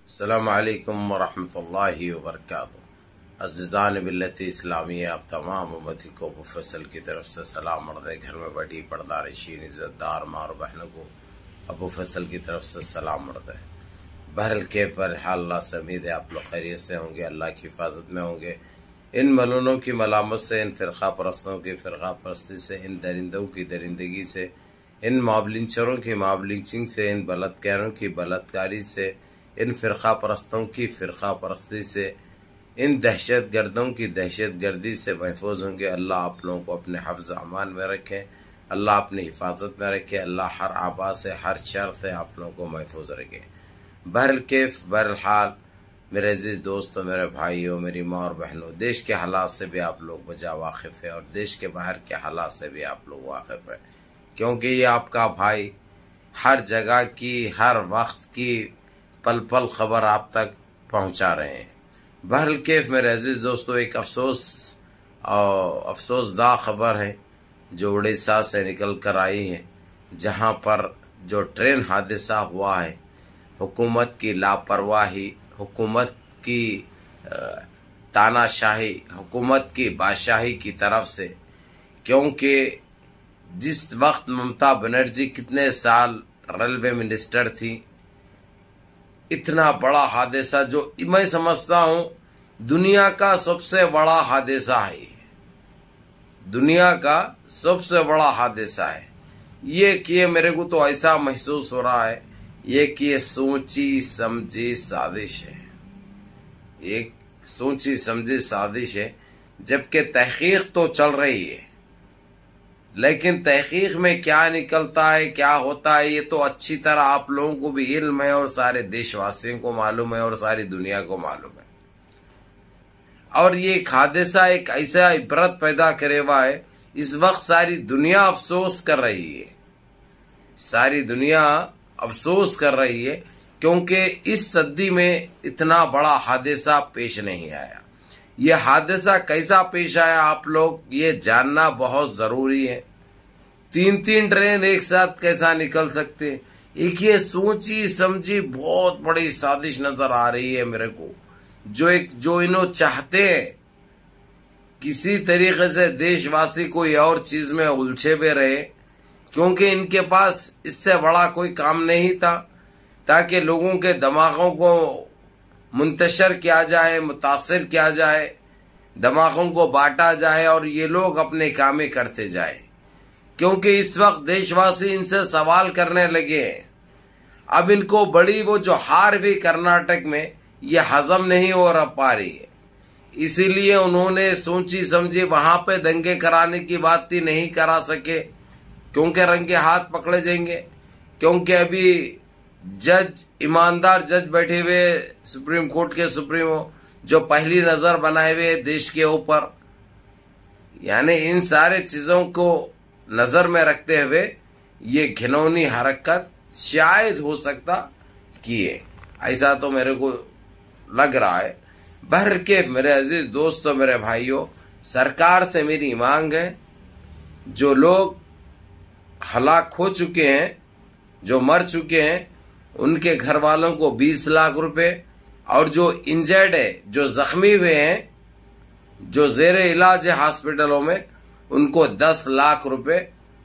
अस्सलामु अलैकुम वरहमतुल्लाहि वबरकातुहू। अज़ीज़ान मिल्लत इस्लामी, आप तमाम उम्मती को अबू फैसल की तरफ से सलाम अर्ज़। घर में बड़ी पर्दा नशीन इज़्ज़तदार माँ और बहनों को अबू फैसल की तरफ से सलाम अर्ज़। बहरल के पर हाल अल्लाह से उम्मीद है आप लोग खैरियत से होंगे, अल्लाह की हिफाजत में होंगे। इन मलूनों की मलामत से, इन फ़िरक़ा परस्तों की फ़िरक़ा परस्ती से, इन दरिंदों की दरिंदगी से, इन माबलिंचरों की माबलिंचिंग से, इन बलात्कारों की बलात्कारी से, इन फ़िरक़ा परस्तों की फ़िरक़ा परस्ती से, इन दहशत गर्दों की दहशत गर्दी से महफूज होंगे। अल्लाह आप लोगों को अपने हफ्ज़ अमान में रखें, अल्लाह अपनी हिफाजत में रखे, अल्लाह हर आबा से हर शर से आप लोगों को महफूज रखे। बहरल कैफ बहरल हाल मेरे अजीज़ दोस्तों, मेरे भाइयों, मेरी माँ और बहनों, देश के हालात से भी आप लोग बजा वाकिफ़ है और देश के बाहर के हालात से भी आप लोग वाकिफ़ है, क्योंकि ये आपका भाई हर जगह की हर वक्त की पल पल खबर आप तक पहुंचा रहे हैं। बहरल कैफ मेरे अजीज़ दोस्तों, एक अफसोसदा खबर है जो उड़ीसा से निकल कर आई है, जहां पर जो ट्रेन हादसा हुआ है, हुकूमत की लापरवाही, हुकूमत की तानाशाही, हुकूमत की बादशाही की तरफ से। क्योंकि जिस वक्त ममता बनर्जी कितने साल रेलवे मिनिस्टर थी, इतना बड़ा हादसा जो मैं समझता हूँ दुनिया का सबसे बड़ा हादसा है, दुनिया का सबसे बड़ा हादसा है ये कि मेरे को तो ऐसा महसूस हो रहा है ये कि ये सोची समझी साजिश है, एक सोची समझी साजिश है। जबकि तहकीक तो चल रही है, लेकिन तहकीक में क्या निकलता है, क्या होता है, ये तो अच्छी तरह आप लोगों को भी इल्म है और सारे देशवासियों को मालूम है और सारी दुनिया को मालूम है। और ये हादसा एक ऐसा इबरत पैदा करे हुआ है, इस वक्त सारी दुनिया अफसोस कर रही है, सारी दुनिया अफसोस कर रही है, क्योंकि इस सदी में इतना बड़ा हादसा पेश नहीं आया। ये हादसा कैसा पेश आया आप लोग ये जानना बहुत ज़रूरी है। तीन तीन ट्रेन एक साथ कैसा निकल सकते, एक ये सोची समझी बहुत बड़ी साजिश नजर आ रही है मेरे को। जो इन्हों चाहते हैं किसी तरीके से देशवासी कोई और चीज में उलझे हुए रहे, क्योंकि इनके पास इससे बड़ा कोई काम नहीं था ताकि लोगों के दिमागों को मुंतशर किया जाए, मुतासिर किया जाए, दिमागों को बांटा जाए और ये लोग अपने कामें करते जाए। क्योंकि इस वक्त देशवासी इनसे सवाल करने लगे हैं। अब इनको बड़ी वो जो हार हुई कर्नाटक में, ये हजम नहीं हो पा रही है, इसीलिए उन्होंने सोची समझी वहां पे दंगे कराने की बात थी, नहीं करा सके क्योंकि रंगे हाथ पकड़े जाएंगे। क्योंकि अभी जज, ईमानदार जज बैठे हुए सुप्रीम कोर्ट के सुप्रीमो, जो पहली नजर बनाए हुए देश के ऊपर, यानी इन सारे चीजों को नजर में रखते हुए ये घिनौनी हरकत शायद हो सकता किए, ऐसा तो मेरे को लग रहा है। बहर के मेरे अजीज दोस्तों, मेरे भाइयों, सरकार से मेरी मांग है, जो लोग हलाक हो चुके हैं, जो मर चुके हैं, उनके घर वालों को 20 लाख रुपए, और जो इंजर्ड है, जो जख्मी हुए हैं, जो जेर इलाज है हॉस्पिटलों में, उनको 10 लाख रुपए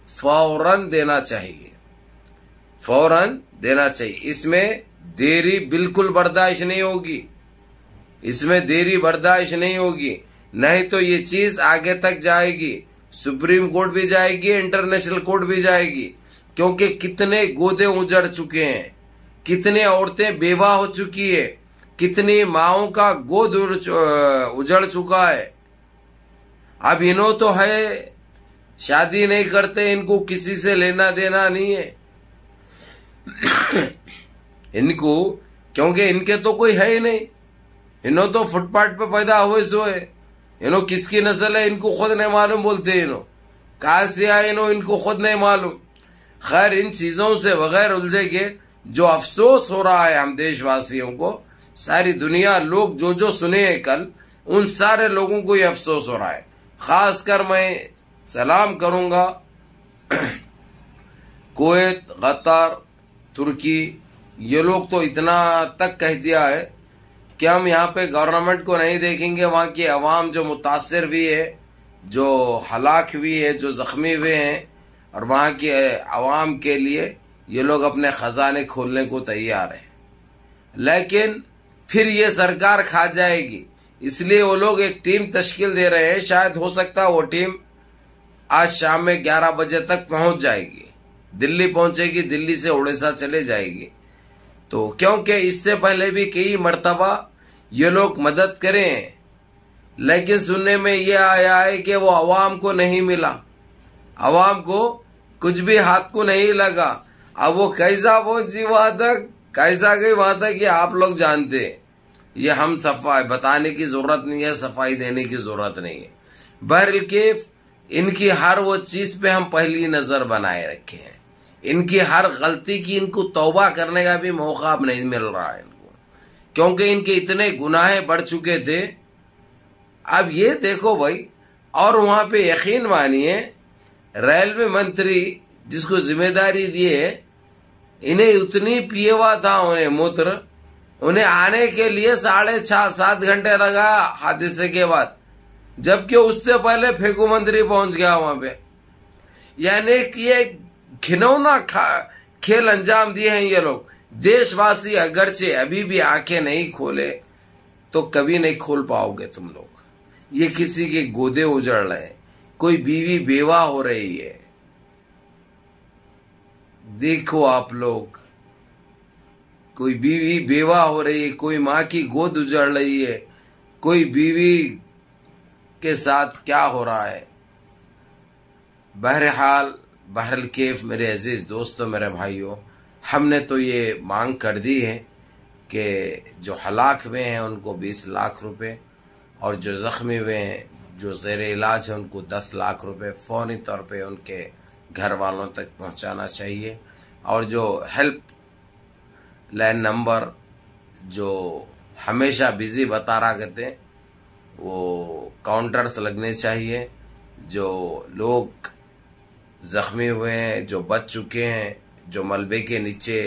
फौरन देना चाहिए, फौरन देना चाहिए। इसमें देरी बिल्कुल बर्दाश्त नहीं होगी, इसमें देरी बर्दाश्त नहीं होगी, नहीं तो ये चीज आगे तक जाएगी, सुप्रीम कोर्ट भी जाएगी, इंटरनेशनल कोर्ट भी जाएगी। क्योंकि कितने गोदे उजड़ चुके हैं, कितने औरतें बेवा हो चुकी है, कितनी माओं का गोद उजड़ चुका है। अब इन्हों तो है शादी नहीं करते, इनको किसी से लेना देना नहीं है इनको, क्योंकि इनके तो कोई है ही नहीं, इन्हों तो फुटपाथ पे पैदा हुए सो है, इन्हों किसकी नस्ल है इनको खुद नहीं मालूम, बोलते इन्हों कहाँ से आए इन्हों इनको खुद नहीं मालूम। खैर, इन चीजों से बगैर उलझे के जो अफसोस हो रहा है हम देशवासियों को, सारी दुनिया, लोग जो सुने हैं कल, उन सारे लोगों को ये अफसोस हो रहा है। खासकर मैं सलाम करूंगा कुवैत, कतर, तुर्की, ये लोग तो इतना तक कह दिया है कि हम यहाँ पे गवर्नमेंट को नहीं देखेंगे, वहाँ की आवाम जो मुतासर हुई है, जो हलाक हुई है, जो जख्मी हुए हैं, और वहाँ की आवाम के लिए ये लोग अपने खजाने खोलने को तैयार हैं। लेकिन फिर ये सरकार खा जाएगी, इसलिए वो लोग एक टीम तश्कील दे रहे हैं। शायद हो सकता है वो टीम आज शाम में 11 बजे तक पहुंच जाएगी, दिल्ली पहुंचेगी, दिल्ली से उड़ीसा चले जाएगी। तो क्योंकि इससे पहले भी कई मर्तबा ये लोग मदद करें, लेकिन सुनने में ये आया है कि वो अवाम को नहीं मिला, अवाम को कुछ भी हाथ को नहीं लगा। अब वो कैसा पहुंची वहां तक, कैसा गई वहां तक, ये आप लोग जानते हैं। ये हम सफाई बताने की जरूरत नहीं है, सफाई देने की जरूरत नहीं है। बहरहाल के इनकी हर वो चीज पे हम पहली नजर बनाए रखे हैं। इनकी हर गलती की इनको तौबा करने का भी मौका अब नहीं मिल रहा है इनको, क्योंकि इनके इतने गुनाहें बढ़ चुके थे। अब ये देखो भाई, और वहां पे यकीन मानिए रेलवे मंत्री जिसको जिम्मेदारी दी है, इन्हें उतनी पिए हुआ था उन्हें मूत्र, उन्हें आने के लिए 6.5-7 घंटे लगा हादसे के बाद, जबकि उससे पहले फेंकू मंत्री पहुंच गया वहां पे। यानी कि ये घिनौना खेल अंजाम दिए हैं ये लोग। देशवासी अगरचे अभी भी आंखें नहीं खोले तो कभी नहीं खोल पाओगे तुम लोग। ये किसी के गोदे उजड़ रहे हैं, कोई बीवी बेवा हो रही है, देखो आप लोग, कोई बीवी बेवा हो रही है, कोई माँ की गोद उजड़ रही है, कोई बीवी के साथ क्या हो रहा है। बहरहाल केफ मेरे अजीज दोस्तों, मेरे भाइयों, हमने तो ये मांग कर दी है कि जो हलाक हुए हैं उनको 20 लाख रुपए, और जो जख्मी हुए हैं, जो ज़ेर इलाज है, उनको 10 लाख रुपए फौरी तौर पे उनके घर वालों तक पहुंचाना चाहिए। और जो हेल्प लाइन नंबर जो हमेशा बिजी बता रहा करते हैं, वो काउंटर्स लगने चाहिए। जो लोग जख्मी हुए हैं, जो बच चुके हैं, जो मलबे के नीचे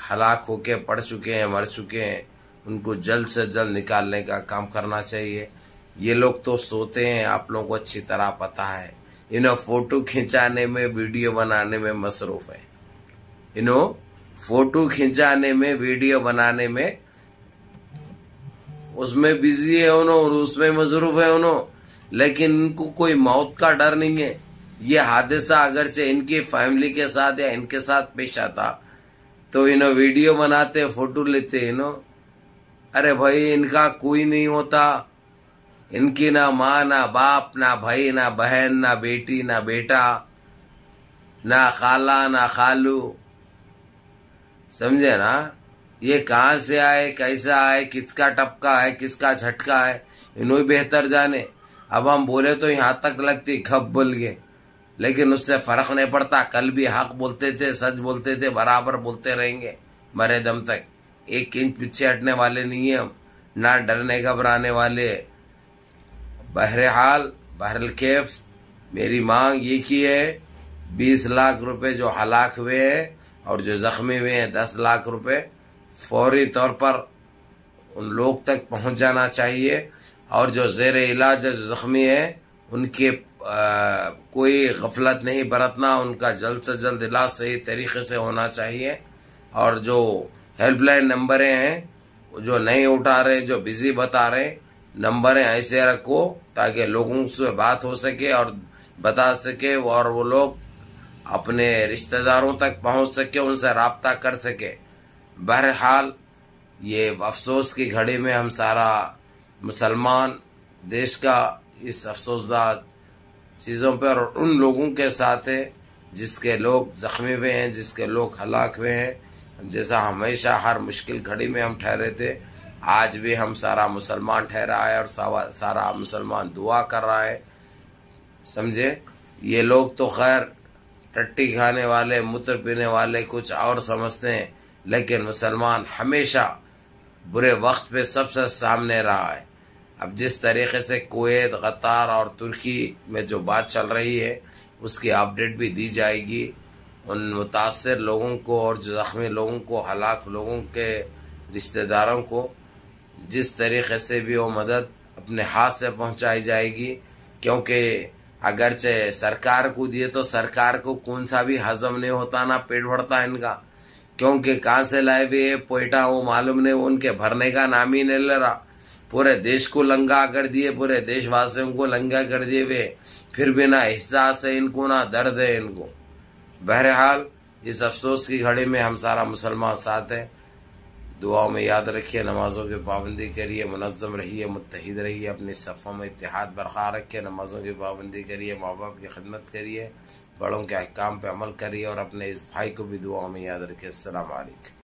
हलाक होके पड़ चुके हैं, मर चुके हैं, उनको जल्द से जल्द निकालने का काम करना चाहिए। ये लोग तो सोते हैं, आप लोगों को अच्छी तरह पता है। इन्हों फोटो खिंचाने में, वीडियो बनाने में मसरूफ है, इन्हों फोटो खिंचाने में, वीडियो बनाने में, उसमें बिजी है उन्हों, और उसमें मसरूफ है उन्हों। लेकिन इनको कोई मौत का डर नहीं है। ये हादसा अगरचे इनकी फैमिली के साथ या इनके साथ पेश आता तो इन्हों वीडियो बनाते, फोटो लेते इन्हों। अरे भाई, इनका कोई नहीं होता, इनकी ना माँ, ना बाप, ना भाई, ना बहन, ना बेटी, ना बेटा, ना खाला, ना खालू, समझे ना। ये कहाँ से आए, कैसा आए, किसका टपका है, किसका झटका है, इन्हों बेहतर जाने। अब हम बोले तो यहाँ तक लगती खप बोल गए, लेकिन उससे फर्क नहीं पड़ता। कल भी हक बोलते थे, सच बोलते थे, बराबर बोलते रहेंगे मरे दम तक। 1 इंच पीछे हटने वाले नहीं है हम, ना डरने घबराने वाले। बहरहाल कैफ मेरी मांग ये की है, 20 लाख रुपए जो हलाक हुए हैं और जो जख्मी हुए हैं 10 लाख रुपए फौरी तौर पर उन लोग तक पहुंच जाना चाहिए। और जो ज़ेर इलाज जो जख्मी है उनके कोई गफलत नहीं बरतना, उनका जल्द से जल्द इलाज सही तरीके से होना चाहिए। और जो हेल्पलाइन नंबरें हैं जो नहीं उठा रहे, जो बिजी बता रहे, नंबरें ऐसे रखो ताकि लोगों से बात हो सके और बता सके, और वो लोग अपने रिश्तेदारों तक पहुंच सके, उनसे राब्ता कर सके। बहरहाल ये अफसोस की घड़ी में हम सारा मुसलमान देश का इस अफसोसदार चीज़ों पर और उन लोगों के साथ है जिसके लोग जख्मी हुए हैं, जिसके लोग हलाक हुए हैं। जैसा हमेशा हर मुश्किल घड़ी में हम ठहरे थे, आज भी हम सारा मुसलमान ठहरा है और सारा मुसलमान दुआ कर रहा है, समझे। ये लोग तो खैर टट्टी खाने वाले, मूत्र पीने वाले कुछ और समझते हैं, लेकिन मुसलमान हमेशा बुरे वक्त पे सबसे सामने रहा है। अब जिस तरीके से कुवैत, कतार और तुर्की में जो बात चल रही है उसकी अपडेट भी दी जाएगी। उन मुतासर लोगों को और जो ज़ख्मी लोगों को, हलाक लोगों के रिश्तेदारों को जिस तरीक़े से भी वो मदद अपने हाथ से पहुंचाई जाएगी, क्योंकि अगरचे सरकार को दिए तो सरकार को कौन सा भी हजम नहीं होता, ना पेट भरता इनका, क्योंकि कहाँ से लाए हुए ये पोइटा वो मालूम नहीं, उनके भरने का नाम ही नहीं ले रहा। पूरे देश को लंगा कर दिए, पूरे देशवासियों को लंगा कर दिए वे, फिर भी ना एहसास है इनको, ना दर्द है इनको। बहरहाल इस अफसोस की घड़ी में हम सारा मुसलमान साथ हैं। दुआओं में याद रखिए, नमाज़ों की पाबंदी करिए, मुनज़्ज़म रहिए, मुत्तहिद रहिए, अपनी सफ़ों में इत्तेहाद बरक़रार रखिए, नमाज़ों की पाबंदी करिए, माँ बाप की खिदमत करिए, बड़ों के अहकाम पे अमल करिए और अपने इस भाई को भी दुआओं में याद रखिए। अस्सलाम वालेकुम।